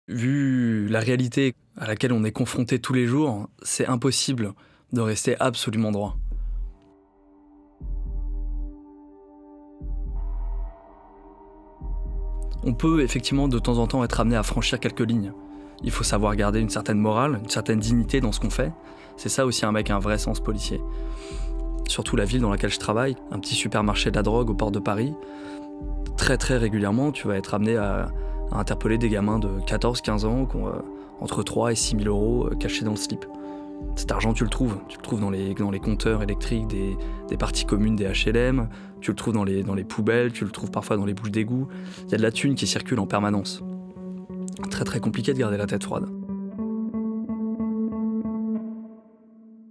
Vu la réalité à laquelle on est confronté tous les jours, c'est impossible de rester absolument droit. On peut effectivement de temps en temps être amené à franchir quelques lignes. Il faut savoir garder une certaine morale, une certaine dignité dans ce qu'on fait. C'est ça aussi un mec à un vrai sens policier. Surtout la ville dans laquelle je travaille, un petit supermarché de la drogue au port de Paris. Très très régulièrement, tu vas être amené à interpeller des gamins de 14-15 ans qui ont entre 3 et 6 000 euros cachés dans le slip. Cet argent, tu le trouves dans les compteurs électriques des parties communes des HLM, tu le trouves dans les poubelles, tu le trouves parfois dans les bouches d'égout. Il y a de la thune qui circule en permanence. Très très compliqué de garder la tête froide.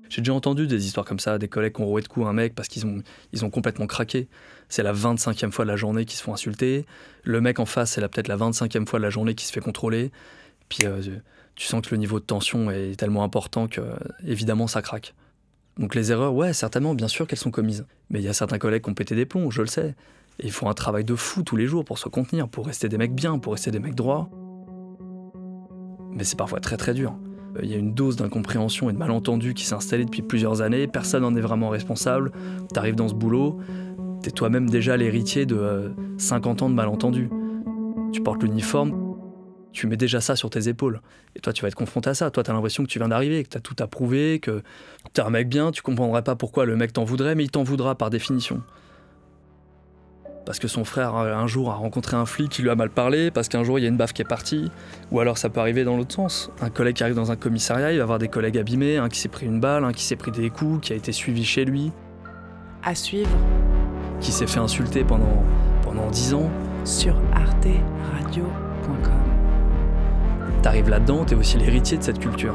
J'ai déjà entendu des histoires comme ça, des collègues qui ont roué de coups un mec parce qu'ils ont complètement craqué. C'est la 25e fois de la journée qu'ils se font insulter. Le mec en face, c'est peut-être la 25e fois de la journée qu'il se fait contrôler. Puis tu sens que le niveau de tension est tellement important que, évidemment, ça craque. Donc les erreurs, ouais, certainement, bien sûr qu'elles sont commises. Mais il y a certains collègues qui ont pété des plombs, je le sais. Et ils font un travail de fou tous les jours pour se contenir, pour rester des mecs bien, pour rester des mecs droits. Mais c'est parfois très très dur. Il y a une dose d'incompréhension et de malentendu qui s'est installée depuis plusieurs années, personne n'en est vraiment responsable, t'arrives dans ce boulot, t'es toi-même déjà l'héritier de 50 ans de malentendus. Tu portes l'uniforme, tu mets déjà ça sur tes épaules, et toi tu vas être confronté à ça, toi t'as l'impression que tu viens d'arriver, que t'as tout à prouver, que t'es un mec bien, tu comprendrais pas pourquoi le mec t'en voudrait, mais il t'en voudra par définition. Parce que son frère, un jour, a rencontré un flic qui lui a mal parlé, parce qu'un jour, il y a une baffe qui est partie. Ou alors, ça peut arriver dans l'autre sens. Un collègue qui arrive dans un commissariat, il va avoir des collègues abîmés, un qui s'est pris une balle, un qui s'est pris des coups, qui a été suivi chez lui. À suivre. Qui s'est fait insulter pendant 10 ans. Sur arteradio.com. T'arrives là-dedans, t'es aussi l'héritier de cette culture.